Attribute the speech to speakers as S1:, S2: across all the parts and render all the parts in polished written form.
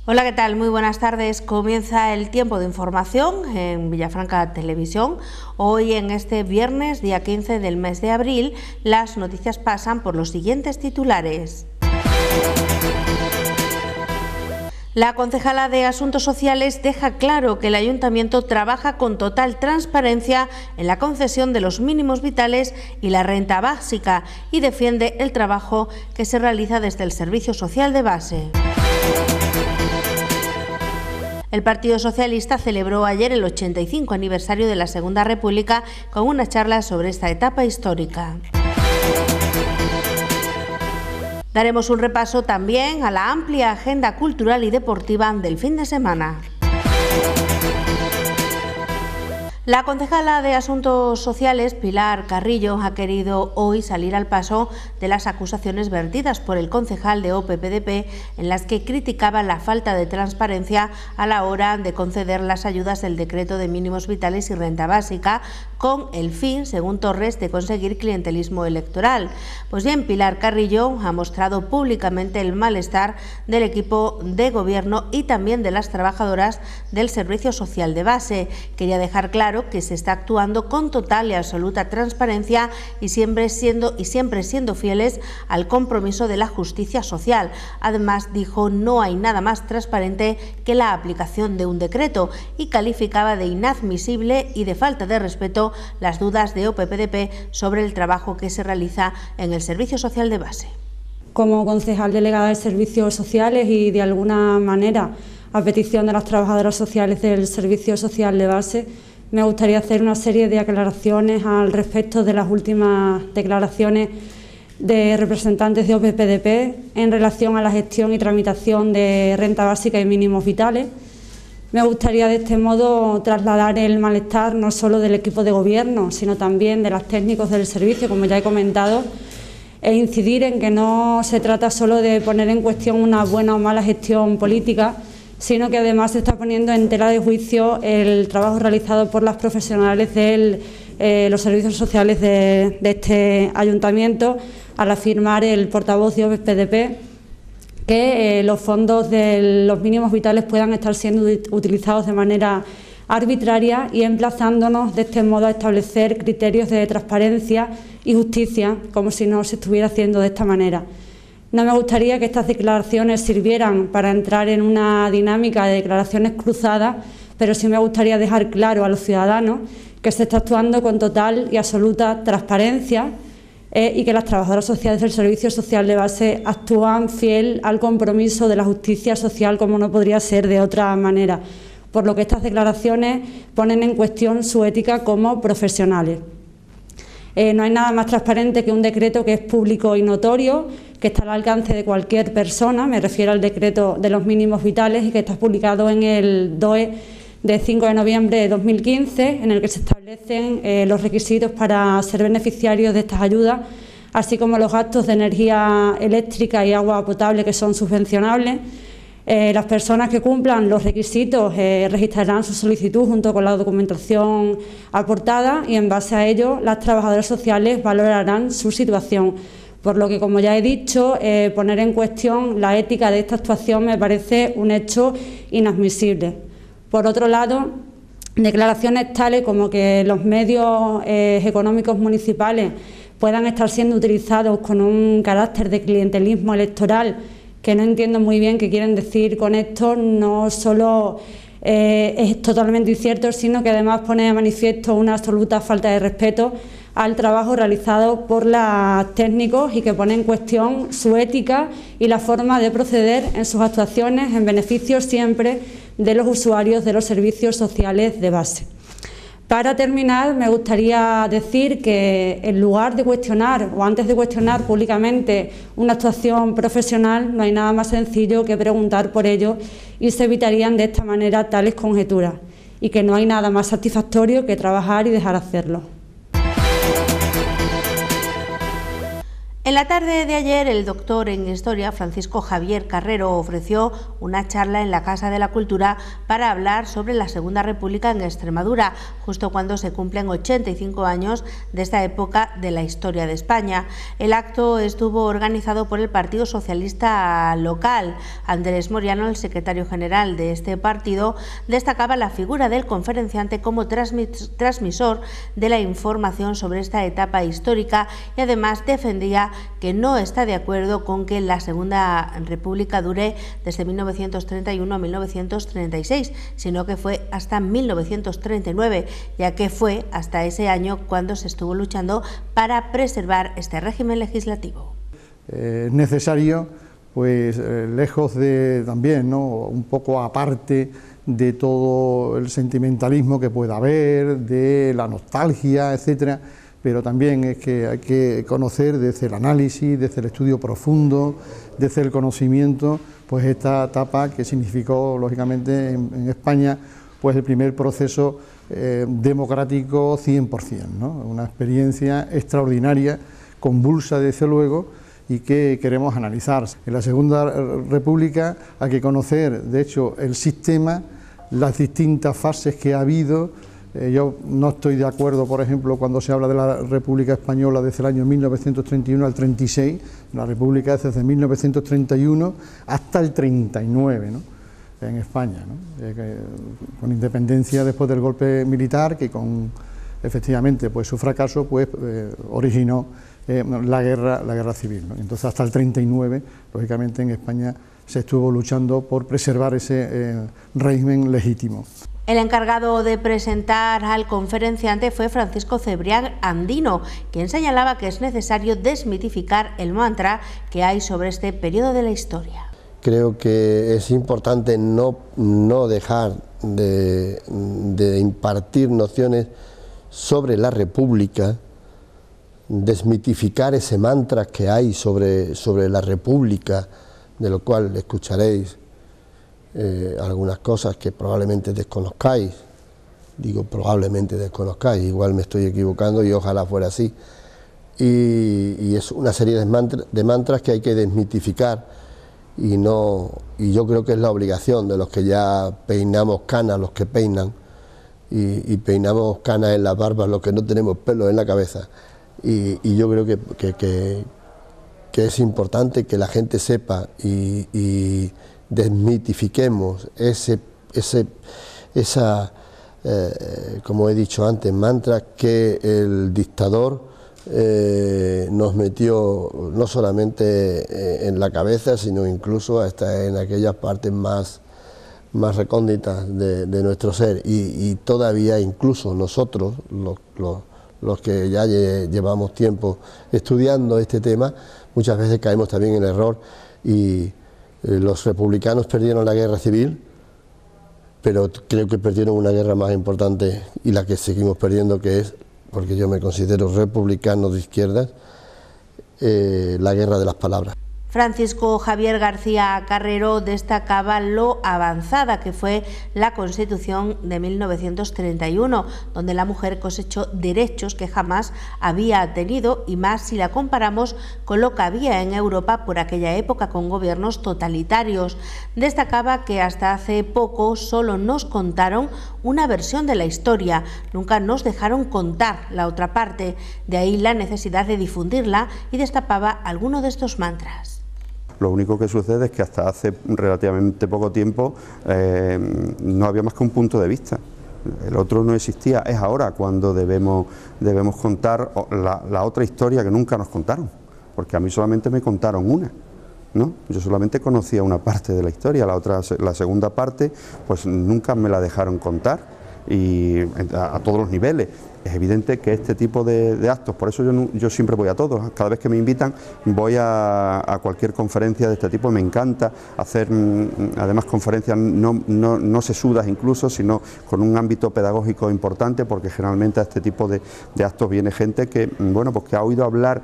S1: Hola, ¿qué tal? Muy buenas tardes. Comienza el tiempo de información en Villafranca Televisión. Hoy, en este viernes, día 15 del mes de abril, las noticias pasan por los siguientes titulares. La concejala de Asuntos Sociales deja claro que el Ayuntamiento trabaja con total transparencia en la concesión de los mínimos vitales y la renta básica y defiende el trabajo que se realiza desde el Servicio Social de Base. El Partido Socialista celebró ayer el 85 aniversario de la Segunda República con una charla sobre esta etapa histórica. Daremos un repaso también a la amplia agenda cultural y deportiva del fin de semana. La concejala de Asuntos Sociales, Pilar Carrillo, ha querido hoy salir al paso de las acusaciones vertidas por el concejal de OPPDP en las que criticaba la falta de transparencia a la hora de conceder las ayudas del decreto de mínimos vitales y renta básica, con el fin, según Torres, de conseguir clientelismo electoral. Pues bien, Pilar Carrillo ha mostrado públicamente el malestar del equipo de gobierno y también de las trabajadoras del Servicio Social de Base. Quería dejar claro que se está actuando con total y absoluta transparencia y siempre siendo fieles al compromiso de la justicia social. Además, dijo, no hay nada más transparente que la aplicación de un decreto, y calificaba de inadmisible y de falta de respeto las dudas de OPPDP sobre el trabajo que se realiza en el Servicio Social de Base.
S2: Como concejal delegada de Servicios Sociales y, de alguna manera, a petición de las trabajadoras sociales del Servicio Social de Base, me gustaría hacer una serie de aclaraciones al respecto de las últimas declaraciones de representantes de OPPDP en relación a la gestión y tramitación de renta básica y mínimos vitales. Me gustaría de este modo trasladar el malestar no solo del equipo de gobierno, sino también de los técnicos del servicio, como ya he comentado, e incidir en que no se trata solo de poner en cuestión una buena o mala gestión política, sino que además se está poniendo en tela de juicio el trabajo realizado por las profesionales de los servicios sociales de este ayuntamiento, al afirmar el portavoz de OPPDP que los fondos de los mínimos vitales puedan estar siendo utilizados de manera arbitraria y emplazándonos de este modo a establecer criterios de transparencia y justicia, como si no se estuviera haciendo de esta manera. No me gustaría que estas declaraciones sirvieran para entrar en una dinámica de declaraciones cruzadas, pero sí me gustaría dejar claro a los ciudadanos que se está actuando con total y absoluta transparencia y que las trabajadoras sociales del Servicio Social de Base actúan fiel al compromiso de la justicia social, como no podría ser de otra manera, por lo que estas declaraciones ponen en cuestión su ética como profesionales. No hay nada más transparente que un decreto que es público y notorio, que está al alcance de cualquier persona, me refiero al decreto de los mínimos vitales, y que está publicado en el DOE de 5 de noviembre de 2015, en el que se establecen los requisitos para ser beneficiarios de estas ayudas, así como los gastos de energía eléctrica y agua potable que son subvencionables. Las personas que cumplan los requisitos registrarán su solicitud junto con la documentación aportada y, en base a ello, las trabajadoras sociales valorarán su situación. Por lo que, como ya he dicho, poner en cuestión la ética de esta actuación me parece un hecho inadmisible. Por otro lado, declaraciones tales como que los medios económicos municipales puedan estar siendo utilizados con un carácter de clientelismo electoral, que no entiendo muy bien qué quieren decir con esto, no solo es totalmente incierto, sino que además pone de manifiesto una absoluta falta de respeto al trabajo realizado por los técnicos y que pone en cuestión su ética y la forma de proceder en sus actuaciones en beneficio siempre de los usuarios de los servicios sociales de base. Para terminar, me gustaría decir que en lugar de cuestionar o antes de cuestionar públicamente una actuación profesional, no hay nada más sencillo que preguntar por ello y se evitarían de esta manera tales conjeturas, y que no hay nada más satisfactorio que trabajar y dejar hacerlo.
S1: En la tarde de ayer, el doctor en Historia, Francisco Javier Carrero, ofreció una charla en la Casa de la Cultura para hablar sobre la Segunda República en Extremadura, justo cuando se cumplen 85 años de esta época de la historia de España. El acto estuvo organizado por el Partido Socialista local. Andrés Moriano, el secretario general de este partido, destacaba la figura del conferenciante como transmisor de la información sobre esta etapa histórica y además defendía que no está de acuerdo con que la Segunda República dure desde 1931 a 1936, sino que fue hasta 1939, ya que fue hasta ese año cuando se estuvo luchando para preservar este régimen legislativo.
S3: Es necesario, pues lejos de también, ¿no?, un poco aparte de todo el sentimentalismo que pueda haber, de la nostalgia, etcétera, pero también es que hay que conocer desde el análisis, desde el estudio profundo, desde el conocimiento, pues esta etapa que significó, lógicamente, en España, pues el primer proceso democrático 100%, ¿no? Una experiencia extraordinaria, convulsa desde luego, y que queremos analizar. En la Segunda República hay que conocer, de hecho, el sistema, las distintas fases que ha habido. Yo no estoy de acuerdo, por ejemplo, cuando se habla de la República Española desde el año 1931 al 36, la República es desde 1931 hasta el 39, ¿no?, en España, ¿no?, con independencia después del golpe militar, que con efectivamente pues su fracaso pues originó la guerra civil, ¿no? Entonces hasta el 39, lógicamente en España se estuvo luchando por preservar ese régimen legítimo.
S1: El encargado de presentar al conferenciante fue Francisco Cebrián Andino, quien señalaba que es necesario desmitificar el mantra que hay sobre este periodo de la historia.
S4: Creo que es importante no dejar de impartir nociones sobre la República, desmitificar ese mantra que hay sobre la República, de lo cual escucharéis algunas cosas que probablemente desconozcáis, digo probablemente desconozcáis, igual me estoy equivocando y ojalá fuera así, y es una serie de mantras que hay que desmitificar, y yo creo que es la obligación de los que ya peinamos canas, los que peinan, y peinamos canas en las barbas, los que no tenemos pelo en la cabeza, y yo creo que es importante que la gente sepa y desmitifiquemos como he dicho antes, mantra que el dictador nos metió no solamente en la cabeza, sino incluso hasta en aquellas partes más recónditas de nuestro ser, y todavía incluso nosotros, los que ya llevamos tiempo estudiando este tema, muchas veces caemos también en error, y los republicanos perdieron la guerra civil, pero creo que perdieron una guerra más importante y la que seguimos perdiendo, que es, porque yo me considero republicano de izquierdas, la guerra de las palabras.
S1: Francisco Javier García Carrero destacaba lo avanzada que fue la Constitución de 1931, donde la mujer cosechó derechos que jamás había tenido, y más si la comparamos con lo que había en Europa por aquella época, con gobiernos totalitarios. Destacaba que hasta hace poco solo nos contaron una versión de la historia, nunca nos dejaron contar la otra parte, de ahí la necesidad de difundirla, y destapaba alguno de estos mantras.
S5: Lo único que sucede es que hasta hace relativamente poco tiempo no había más que un punto de vista. El otro no existía. Es ahora cuando debemos contar la otra historia que nunca nos contaron, porque a mí solamente me contaron una, ¿no? Yo solamente conocía una parte de la historia, la segunda parte pues nunca me la dejaron contar, y a todos los niveles. Es evidente que este tipo de actos, por eso yo siempre voy a todos, cada vez que me invitan voy a cualquier conferencia de este tipo. Me encanta hacer además conferencias no sesudas incluso, sino con un ámbito pedagógico importante, porque generalmente a este tipo de actos viene gente que, bueno, pues que ha oído hablar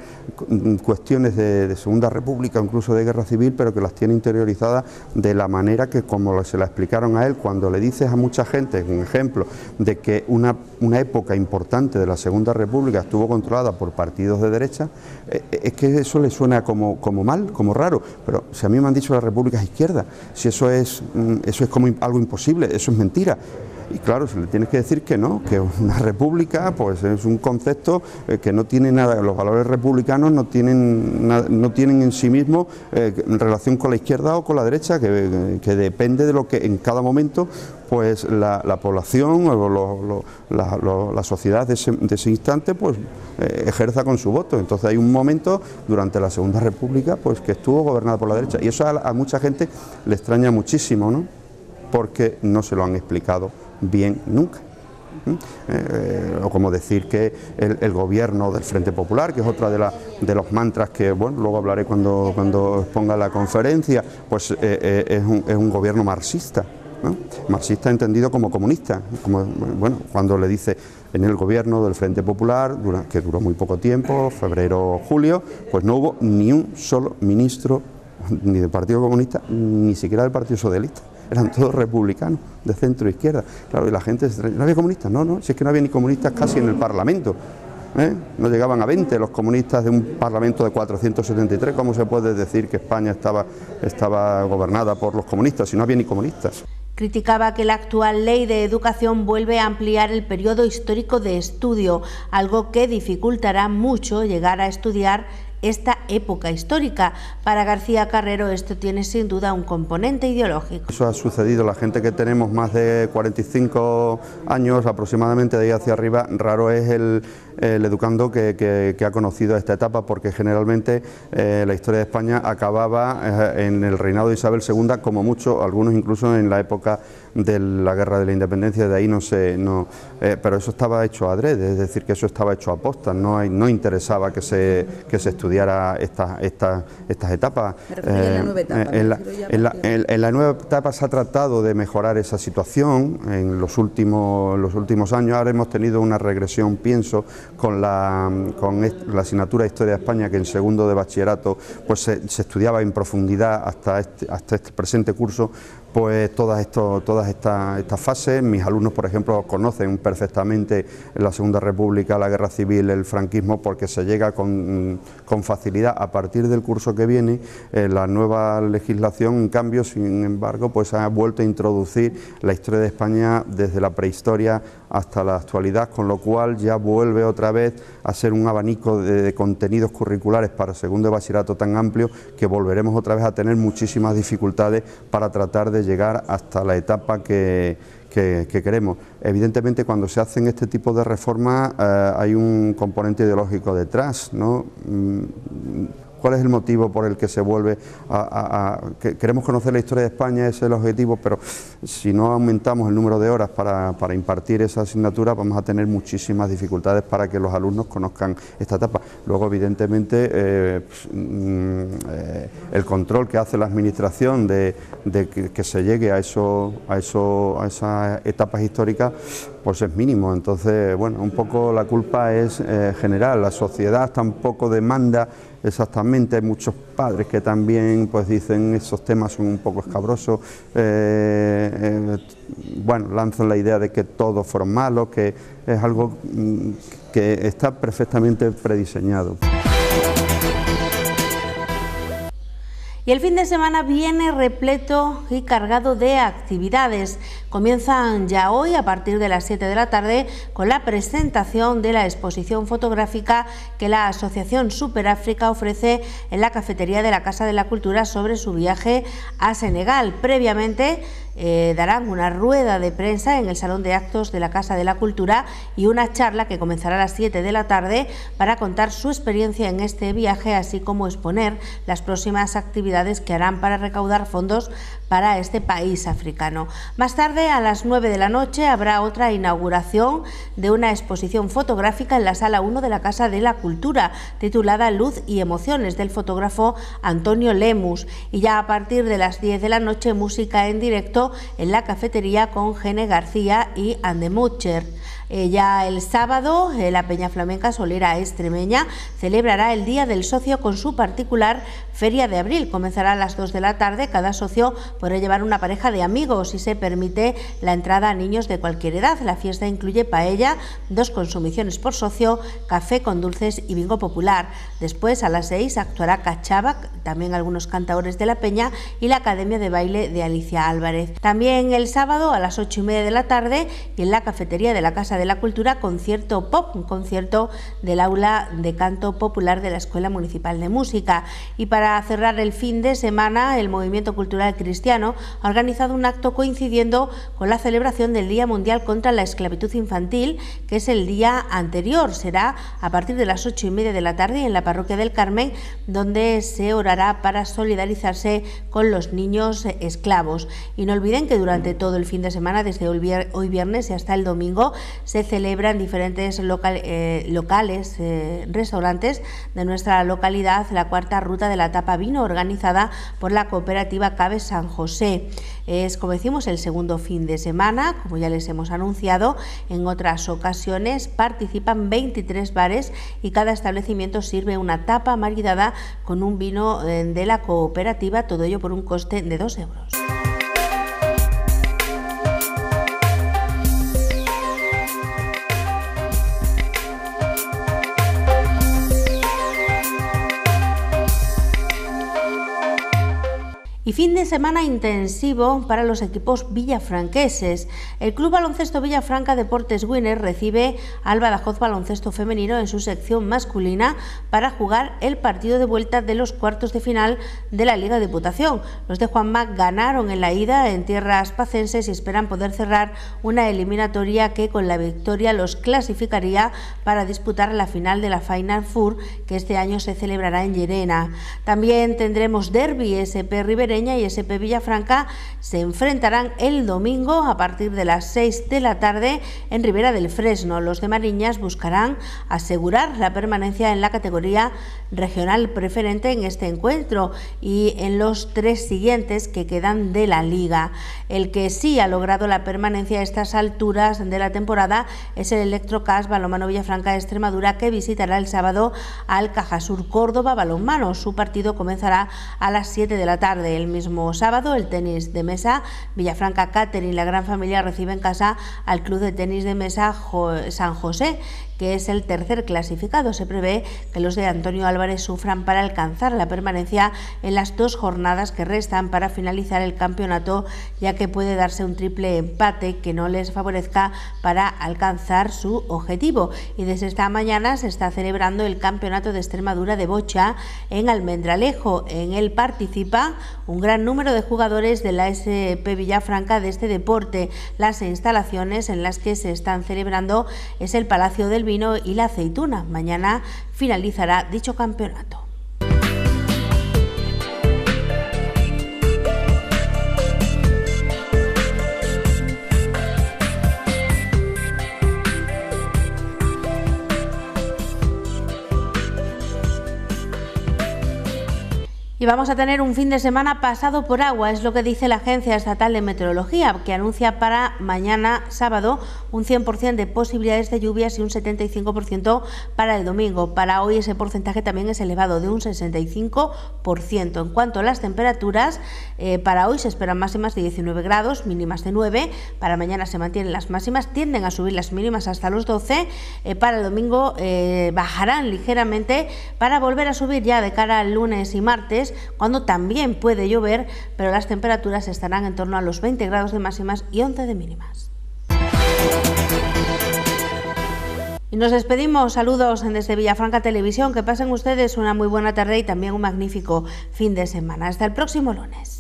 S5: cuestiones de Segunda República, incluso de Guerra Civil, pero que las tiene interiorizadas de la manera que, como se la explicaron a él, cuando le dices a mucha gente, un ejemplo, de que una época importante importante de la Segunda República estuvo controlada por partidos de derecha, es que eso le suena como mal, como raro, pero si a mí me han dicho la República es izquierda, si eso es como algo imposible, eso es mentira. Y claro, se le tienes que decir que no, que una república pues es un concepto que no tiene nada, los valores republicanos no tienen en sí mismos relación con la izquierda o con la derecha, que depende de lo que en cada momento pues la población o la sociedad de ese instante pues ejerza con su voto. Entonces hay un momento durante la Segunda República pues que estuvo gobernada por la derecha, y eso a mucha gente le extraña muchísimo, ¿no? Porque no se lo han explicado bien nunca. O como decir que el gobierno del Frente Popular, que es otra de los mantras que, bueno, luego hablaré cuando exponga la conferencia, pues es un gobierno marxista, ¿no? Marxista entendido como comunista, bueno, cuando le dice en el gobierno del Frente Popular, que duró muy poco tiempo, febrero, julio, pues no hubo ni un solo ministro ni del Partido Comunista, ni siquiera del Partido Socialista. Eran todos republicanos, de centro e izquierda. Claro, y la gente, ¿no había comunistas? No, si es que no había ni comunistas casi en el Parlamento. No llegaban a 20 los comunistas de un Parlamento de 473. ¿Cómo se puede decir que España estaba gobernada por los comunistas si no había ni comunistas?
S1: Criticaba que la actual ley de educación vuelve a ampliar el periodo histórico de estudio, algo que dificultará mucho llegar a estudiar esta época histórica. Para García Carrero esto tiene sin duda un componente ideológico.
S5: Eso ha sucedido, la gente que tenemos más de 45 años aproximadamente de ahí hacia arriba, raro es el educando que ha conocido esta etapa, porque generalmente la historia de España acababa en el reinado de Isabel II, como mucho, algunos incluso en la época de la Guerra de la Independencia, de ahí pero eso estaba hecho adrede, es decir, que eso estaba hecho a posta, no interesaba que se estudiara estas etapas. En la nueva etapa se ha tratado de mejorar esa situación en los últimos años. Ahora hemos tenido una regresión, pienso, con la asignatura de Historia de España, que en segundo de bachillerato pues se estudiaba en profundidad hasta este presente curso, pues todas estas fases. Mis alumnos, por ejemplo, conocen perfectamente la Segunda República, la Guerra Civil, el franquismo, porque se llega con facilidad. A partir del curso que viene, la nueva legislación, en cambio, sin embargo, pues ha vuelto a introducir la historia de España desde la prehistoria hasta la actualidad, con lo cual ya vuelve otra vez a ser un abanico de contenidos curriculares para segundo de bachillerato tan amplio que volveremos otra vez a tener muchísimas dificultades para tratar de llegar hasta la etapa que queremos. Evidentemente, cuando se hacen este tipo de reformas hay un componente ideológico detrás, ¿no? ¿Cuál es el motivo por el que se vuelve que queremos conocer la historia de España? Ese es el objetivo, pero si no aumentamos el número de horas para impartir esa asignatura, vamos a tener muchísimas dificultades para que los alumnos conozcan esta etapa. Luego, evidentemente, el control que hace la administración de que se llegue a esas etapas históricas, pues es mínimo. Entonces, bueno, un poco la culpa es general. La sociedad tampoco demanda exactamente. Hay muchos padres que también pues dicen esos temas son un poco escabrosos, bueno, lanzan la idea de que todos fueron malos, que es algo que está perfectamente prediseñado.
S1: Y el fin de semana viene repleto y cargado de actividades. Comienzan ya hoy a partir de las 7 de la tarde con la presentación de la exposición fotográfica que la Asociación Superáfrica ofrece en la cafetería de la Casa de la Cultura sobre su viaje a Senegal. Previamente darán una rueda de prensa en el Salón de Actos de la Casa de la Cultura y una charla que comenzará a las 7 de la tarde para contar su experiencia en este viaje, así como exponer las próximas actividades que harán para recaudar fondos para este país africano. Más tarde, a las 9 de la noche, habrá otra inauguración de una exposición fotográfica en la Sala 1 de la Casa de la Cultura, titulada Luz y Emociones, del fotógrafo Antonio Lemus. Y ya a partir de las 10 de la noche, música en directo en la cafetería con Gene García y Andemucher. Ya el sábado, la Peña Flamenca Solera Extremeña celebrará el Día del Socio con su particular Feria de Abril. Comenzará a las 2 de la tarde. Cada socio podrá llevar una pareja de amigos y se permite la entrada a niños de cualquier edad. La fiesta incluye paella, 2 consumiciones por socio, café con dulces y bingo popular. Después, a las 6, actuará Cachabac, también algunos cantaores de la Peña y la Academia de Baile de Alicia Álvarez. También el sábado, a las 8:30 de la tarde, y en la cafetería de la Casa de la Cultura, concierto pop, un concierto del Aula de Canto Popular de la Escuela Municipal de Música. Y para cerrar el fin de semana, el Movimiento Cultural Cristiano ha organizado un acto coincidiendo con la celebración del Día Mundial contra la Esclavitud Infantil, que es el día anterior. Será a partir de las 8:30 de la tarde en la Parroquia del Carmen, donde se orará para solidarizarse con los niños esclavos. Y no olviden que durante todo el fin de semana, desde hoy viernes y hasta el domingo, se celebra en diferentes locales, restaurantes de nuestra localidad, la cuarta ruta de la tapa vino, organizada por la cooperativa Cabe San José. Es, como decimos, el segundo fin de semana. Como ya les hemos anunciado en otras ocasiones, participan 23 bares y cada establecimiento sirve una tapa maridada con un vino de la cooperativa, todo ello por un coste de 2 euros. Y fin de semana intensivo para los equipos villafranqueses. El Club Baloncesto Villafranca Deportes Winner recibe al Badajoz Baloncesto Femenino en su sección masculina para jugar el partido de vuelta de los cuartos de final de la Liga Diputación. Los de Juanma ganaron en la ida en tierras pacenses y esperan poder cerrar una eliminatoria que con la victoria los clasificaría para disputar la final de la Final Four, que este año se celebrará en Llerena. También tendremos derbi. SP Ribereña y SP Villafranca se enfrentarán el domingo a partir de las 6 de la tarde en Ribera del Fresno. Los de Mariñas buscarán asegurar la permanencia en la categoría regional preferente en este encuentro y en los 3 siguientes que quedan de la liga. El que sí ha logrado la permanencia a estas alturas de la temporada es el Electrocas Balonmano Villafranca de Extremadura, que visitará el sábado al Cajasur Córdoba Balonmano. Su partido comenzará a las 7 de la tarde. El mismo sábado, el tenis de mesa Villafranca Catering, la gran familia, recibe en casa al Club de Tenis de Mesa San José, que es el tercer clasificado. Se prevé que los de Antonio Álvarez sufran para alcanzar la permanencia en las 2 jornadas que restan para finalizar el campeonato, ya que puede darse un triple empate que no les favorezca para alcanzar su objetivo. Y desde esta mañana se está celebrando el Campeonato de Extremadura de Bocha en Almendralejo. En él participa un gran número de jugadores de la SP Villafranca de este deporte. Las instalaciones en las que se están celebrando es el Palacio del Vino y la Aceituna. Mañana finalizará dicho campeonato. Y vamos a tener un fin de semana pasado por agua, es lo que dice la Agencia Estatal de Meteorología, que anuncia para mañana sábado un 100% de posibilidades de lluvias y un 75% para el domingo. Para hoy ese porcentaje también es elevado, de un 65%. En cuanto a las temperaturas, para hoy se esperan máximas de 19 grados, mínimas de 9. Para mañana se mantienen las máximas, tienden a subir las mínimas hasta los 12. Para el domingo bajarán ligeramente para volver a subir ya de cara al lunes y martes, cuando también puede llover, pero las temperaturas estarán en torno a los 20 grados de máximas y 11 de mínimas. Y nos despedimos. Saludos desde Villafranca Televisión. Que pasen ustedes una muy buena tarde y también un magnífico fin de semana. Hasta el próximo lunes.